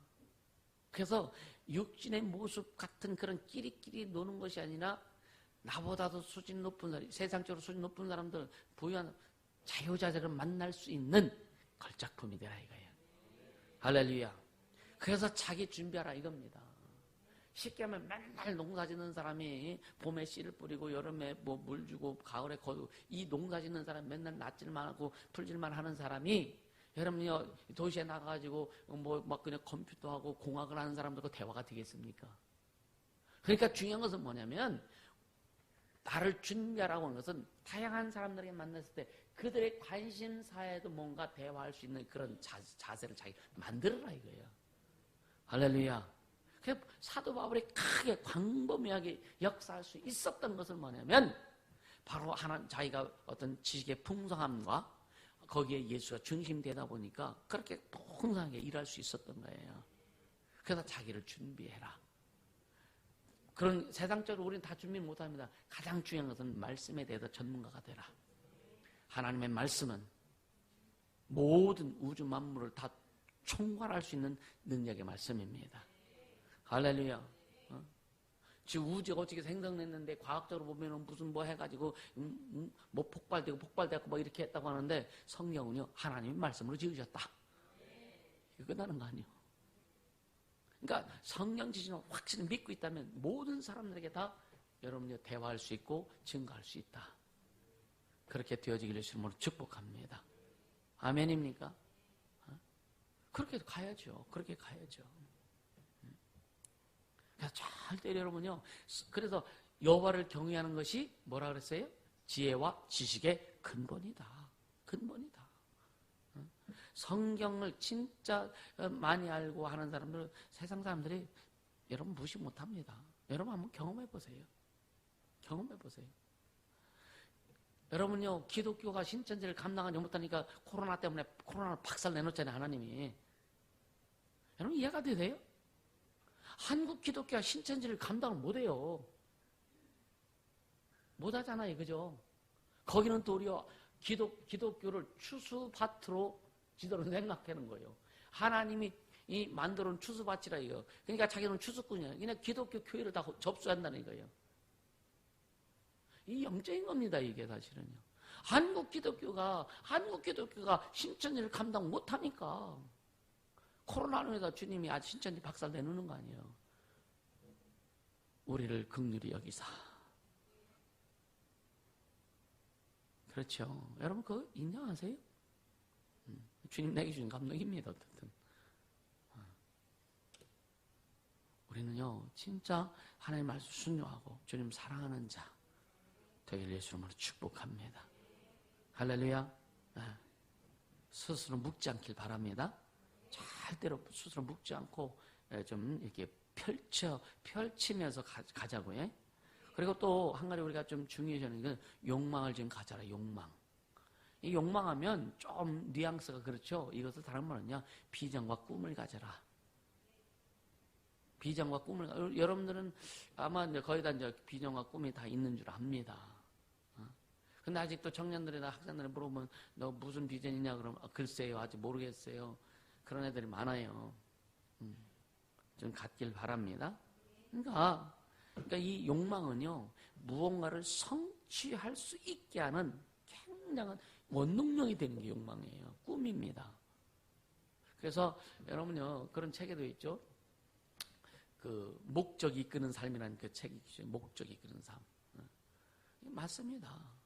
그래서 육신의 모습 같은 그런 끼리끼리 노는 것이 아니라 나보다도 수준 높은 사람, 세상적으로 수준 높은 사람들, 부유한 자유자재를 만날 수 있는 걸작품이 되라 이거예요. 할렐루야. 그래서 자기 준비하라 이겁니다. 쉽게 하면 맨날 농사 짓는 사람이 봄에 씨를 뿌리고 여름에 물 주고 가을에 거두고 이 농사 짓는 사람 맨날 낫질만 하고 풀질만 하는 사람이 여러분요 도시에 나가가지고 막 그냥 컴퓨터하고 공학을 하는 사람들과 대화가 되겠습니까? 그러니까 중요한 것은 뭐냐면 나를 준비하라고 하는 것은 다양한 사람들에게 만났을 때 그들의 관심사에도 뭔가 대화할 수 있는 그런 자세를 자기 만들어라 이거예요. 할렐루야. 그래서 사도 바울이 크게 광범위하게 역사할 수 있었던 것은 뭐냐면 바로 자기가 어떤 지식의 풍성함과 거기에 예수가 중심되다 보니까 그렇게 풍성하게 일할 수 있었던 거예요. 그래서 자기를 준비해라. 그런 세상적으로 우리는 다 준비 못합니다. 가장 중요한 것은 말씀에 대해서 전문가가 되라. 하나님의 말씀은 모든 우주 만물을 다 총괄할 수 있는 능력의 말씀입니다. 할렐루야. 지금 우주가 어떻게 생성됐는데 과학적으로 보면 무슨 뭐 해가지고 뭐 폭발되고 뭐 이렇게 했다고 하는데 성경은요 하나님의 말씀으로 지으셨다. 이거 끝나는 거 아니에요. 그러니까 성경 지식을 확실히 믿고 있다면 모든 사람들에게 다 여러분이 대화할 수 있고 증거할 수 있다. 그렇게 되어지기를 주님으로 축복합니다. 아멘입니까? 그렇게 가야죠. 그렇게 가야죠. 그래서 절대 여러분요. 그래서 여호와를 경외하는 것이 뭐라 그랬어요? 지혜와 지식의 근본이다. 근본이다. 성경을 진짜 많이 알고 하는 사람들은 세상 사람들이 여러분 무시 못합니다. 여러분 한번 경험해 보세요. 경험해 보세요. 여러분요 기독교가 신천지를 감당하지 못하니까 코로나 때문에 코로나를 박살 내놓잖아요. 하나님이. 여러분 이해가 되세요? 한국 기독교가 신천지를 감당을 못해요. 못하잖아요. 그죠? 거기는 또 우리가 기독교를 추수밭으로 지도로 생각하는 거예요. 하나님이 만들어 놓은 추수밭이라 이거. 그러니까 자기는 추수꾼이야. 그냥 기독교 교회를 다 접수한다는 거예요. 이 영적인 겁니다. 이게 사실은요. 한국 기독교가 신천지를 감당 못하니까 코로나로 해서 주님이 아주 신천지 박살 내놓는 거 아니에요. 우리를 긍휼히 여기사. 그렇죠. 여러분 그거 인정하세요? 주님 내게 주신 감동입니다. 어쨌든 우리는요 진짜 하나님 말씀 순종하고 주님 사랑하는 자 되길 예수 이름으로 축복합니다. 할렐루야. 스스로 묵지 않길 바랍니다. 절대로 스스로 묵지 않고 좀 이렇게 펼치면서 가자고요. 그리고 또 한 가지 우리가 좀 중요해지는 건 욕망을 좀 가져라. 욕망. 이 욕망하면 좀 뉘앙스가 그렇죠. 이것을 다른 말은요 비전과 꿈을 가져라. 비전과 꿈을 여러분들은 아마 이제 거의 다 이제 비전과 꿈이 다 있는 줄 압니다. 근데 아직도 청년들이나 학생들이 물어보면 너 무슨 비전이냐 그러면 글쎄요 아직 모르겠어요. 그런 애들이 많아요. 좀 갖길 바랍니다. 그러니까 이 욕망은요 무언가를 성취할 수 있게 하는 굉장한 원동력이 되는 게 욕망이에요. 꿈입니다. 그래서 여러분요 그런 책에도 있죠. 그 목적이 이끄는 삶이라는 그 책이 있죠. 목적이 이끄는 삶. 맞습니다.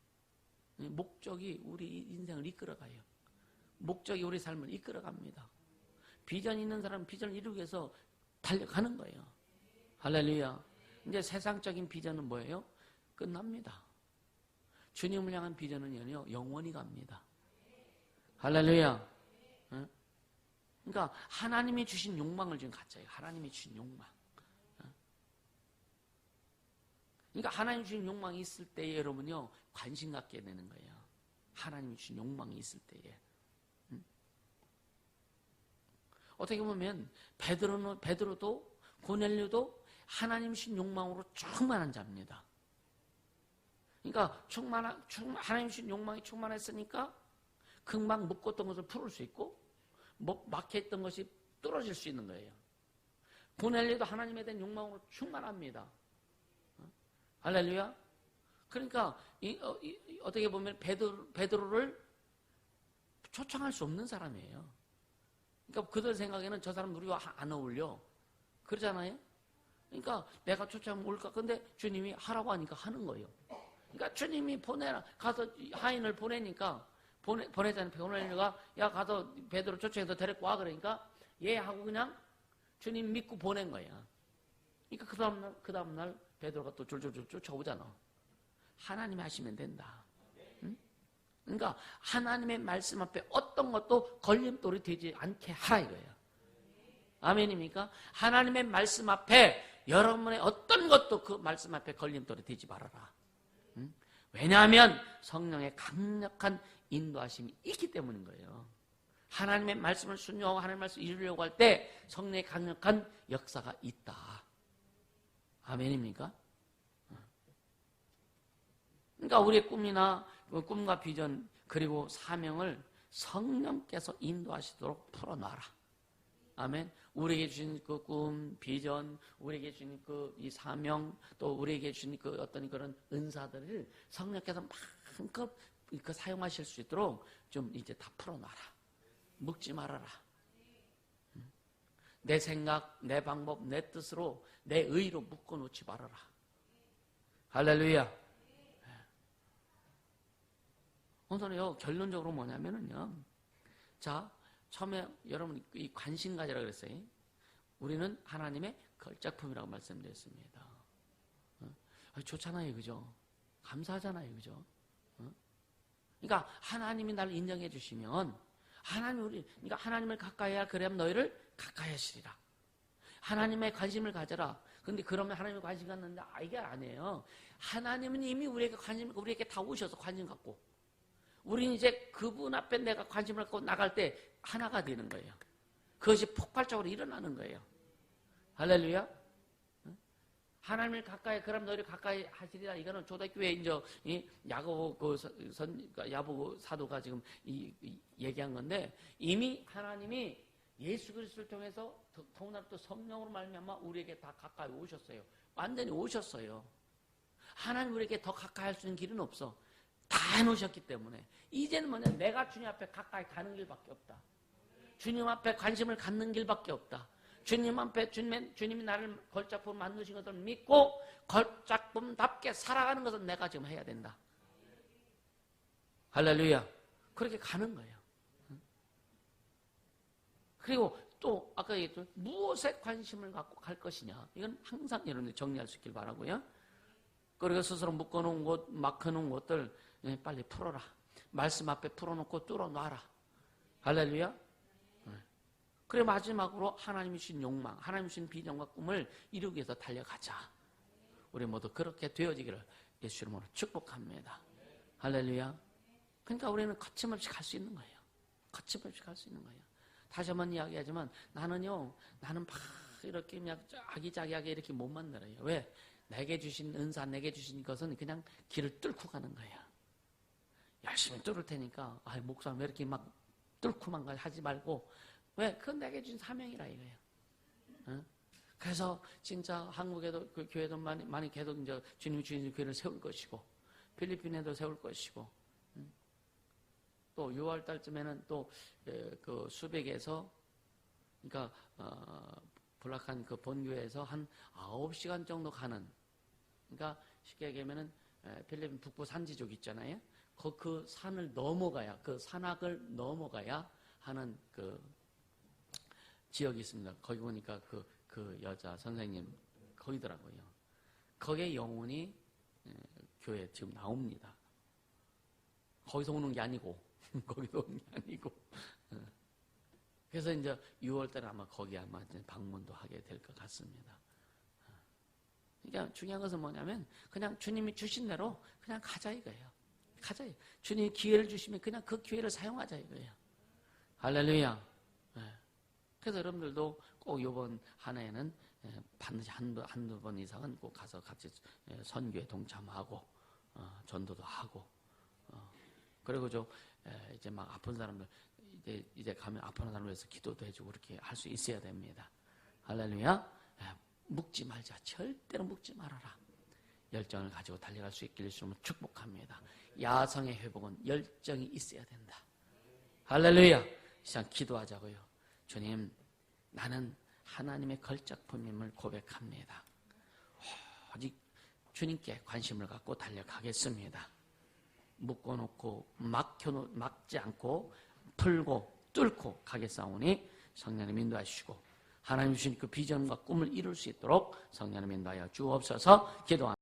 목적이 우리 인생을 이끌어가요. 목적이 우리 삶을 이끌어갑니다. 비전 있는 사람은 비전을 이루기 위해서 달려가는 거예요. 할렐루야. 이제 세상적인 비전은 뭐예요? 끝납니다. 주님을 향한 비전은요 영원히 갑니다. 할렐루야. 그러니까 하나님이 주신 욕망을 지금 가져요. 하나님이 주신 욕망. 그러니까 하나님이 주신 욕망이 있을 때에 여러분요 관심 갖게 되는 거예요. 하나님이 주신 욕망이 있을 때에. 어떻게 보면 베드로도 고넬료도 하나님 주신 욕망으로 충만한 자입니다. 그러니까 하나님 주신 욕망이 충만했으니까 금방 묶었던 것을 풀을 수 있고 막혀있던 것이 뚫어질 수 있는 거예요. 고넬료도 하나님에 대한 욕망으로 충만합니다. 할렐루야. 그러니까 어떻게 보면 베드로를 초청할 수 없는 사람이에요. 그러니까 그들 생각에는 저 사람 우리와 안 어울려. 그러잖아요. 그러니까 내가 초청하면 올까? 근데 주님이 하라고 하니까 하는 거예요. 그러니까 주님이 보내라. 가서 하인을 보내니까 보내자는 고넬료가 야 가서 베드로 초청해서 데리고 와 그러니까 예 하고 그냥 주님 믿고 보낸 거야. 그러니까 그 다음날 베드로가 또 졸졸졸 쫓아오잖아. 하나님이 하시면 된다. 응? 그러니까 하나님의 말씀 앞에 어떤 것도 걸림돌이 되지 않게 하라 이거예요. 아멘입니까? 하나님의 말씀 앞에 여러분의 어떤 것도 그 말씀 앞에 걸림돌이 되지 말아라. 응? 왜냐하면 성령의 강력한 인도하심이 있기 때문인 거예요. 하나님의 말씀을 순종하고 하나님의 말씀을 이루려고 할 때 성령의 강력한 역사가 있다. 아멘입니까? 그러니까 우리의 꿈이나 꿈과 비전 그리고 사명을 성령께서 인도하시도록 풀어놔라. 아멘. 우리에게 주신 그 꿈, 비전, 우리에게 주신 그 이 사명, 또 우리에게 주신 그 어떤 그런 은사들을 성령께서 마음껏 그 사용하실 수 있도록 좀 이제 다 풀어놔라. 묵지 말아라. 내 생각, 내 방법, 내 뜻으로, 내 의로 묶어놓지 말아라. 할렐루야. 오늘은요, 결론적으로 뭐냐면은요, 자, 처음에 여러분 이 관심 가지라 그랬어요. 우리는 하나님의 걸작품이라고 말씀드렸습니다. 좋잖아요, 그죠? 감사하잖아요, 그죠? 그러니까 하나님이 나를 인정해 주시면 그러니까 하나님을 가까이 해야 그래야 너희를 가까이 하시리라. 하나님의 관심을 가져라. 근데 그러면 하나님의 관심 갖는데 이게 아니에요. 하나님은 이미 우리에게 다 오셔서 관심 갖고 우리는 이제 그분 앞에 내가 관심을 갖고 나갈 때 하나가 되는 거예요. 그것이 폭발적으로 일어나는 거예요. 할렐루야. 하나님을 가까이, 그럼 너희를 가까이 하시리라. 이거는 초대교회 이제 야고보 야보고 사도가 지금 얘기한 건데 이미 하나님이 예수 그리스도를 통해서 더구나 또 성령으로 말미암아 우리에게 다 가까이 오셨어요. 완전히 오셨어요. 하나님 우리에게 더 가까이 할 수 있는 길은 없어. 다 해놓으셨기 때문에 이제는 뭐냐, 내가 주님 앞에 가까이 가는 길밖에 없다. 주님 앞에 관심을 갖는 길밖에 없다. 주님 앞에 주님이 나를 걸작품 만드신 것을 믿고 걸작품답게 살아가는 것을 내가 지금 해야 된다. 할렐루야. 그렇게 가는 거예요. 그리고 또 아까 얘기했죠. 무엇에 관심을 갖고 갈 것이냐. 이건 항상 여러분들 정리할 수 있길 바라고요. 그리고 스스로 묶어놓은 곳, 막혀놓은 것들 빨리 풀어라. 말씀 앞에 풀어놓고 뚫어놔라. 할렐루야. 그리고 마지막으로 하나님이 주신 욕망, 하나님이 주신 비전과 꿈을 이루기 위해서 달려가자. 우리 모두 그렇게 되어지기를 예수 이름으로 축복합니다. 할렐루야. 그러니까 우리는 거침없이 갈 수 있는 거예요. 거침없이 갈 수 있는 거예요. 다시 한번 이야기하지만 나는 막 이렇게 그냥 아기자기하게 이렇게 못 만들어요. 왜? 내게 주신 은사, 내게 주신 것은 그냥 길을 뚫고 가는 거예요. 열심히 뚫을 테니까 목사님 왜 이렇게 막 뚫고만 하지 말고, 왜? 그건 내게 주신 사명이라 이거예요. 어? 그래서 진짜 한국에도 그 교회도 많이 계속 이제 주님이 주신 교회를 세울 것이고, 필리핀에도 세울 것이고, 또 6월 달쯤에는 또 그 수백에서, 그러니까 불락한 그 본교회에서 한 9시간 정도 가는, 그러니까 쉽게 얘기하면은 필리핀 북부 산지족 있잖아요. 그 산을 넘어가야, 그 산악을 넘어가야 하는 그 지역이 있습니다. 거기 보니까 그 여자 선생님 거기더라고요. 거기에 영혼이 교회에 지금 나옵니다. 거기서 오는 게 아니고 거기서 오는 게 아니고. 그래서 이제 6월 달에 아마 거기 아마 방문도 하게 될 것 같습니다. 그러니까 중요한 것은 뭐냐면 그냥 주님이 주신 대로 그냥 가자 이거예요. 가자. 주님이 기회를 주시면 그냥 그 기회를 사용하자 이거예요. 할렐루야. 그래서 여러분들도 꼭 이번 한 해에는 반드시 한두 번 이상은 꼭 가서 같이 선교에 동참하고 전도도 하고, 그리고 이제 막 아픈 사람들 이제 가면 아픈 사람을 위해서 기도도 해주고 그렇게 할 수 있어야 됩니다. 할렐루야. 묵지 말자. 절대로 묵지 말아라. 열정을 가지고 달려갈 수 있기를 주님을 축복합니다. 야성의 회복은 열정이 있어야 된다. 할렐루야. 이 시간 기도하자고요. 주님, 나는 하나님의 걸작품임을 고백합니다. 오직 주님께 관심을 갖고 달려가겠습니다. 묶어놓고 막지 않고 풀고 뚫고 가겠사오니 성령님 인도하시고 하나님 주신 그 비전과 꿈을 이룰 수 있도록 성령님 인도하여 주옵소서. 기도합니다.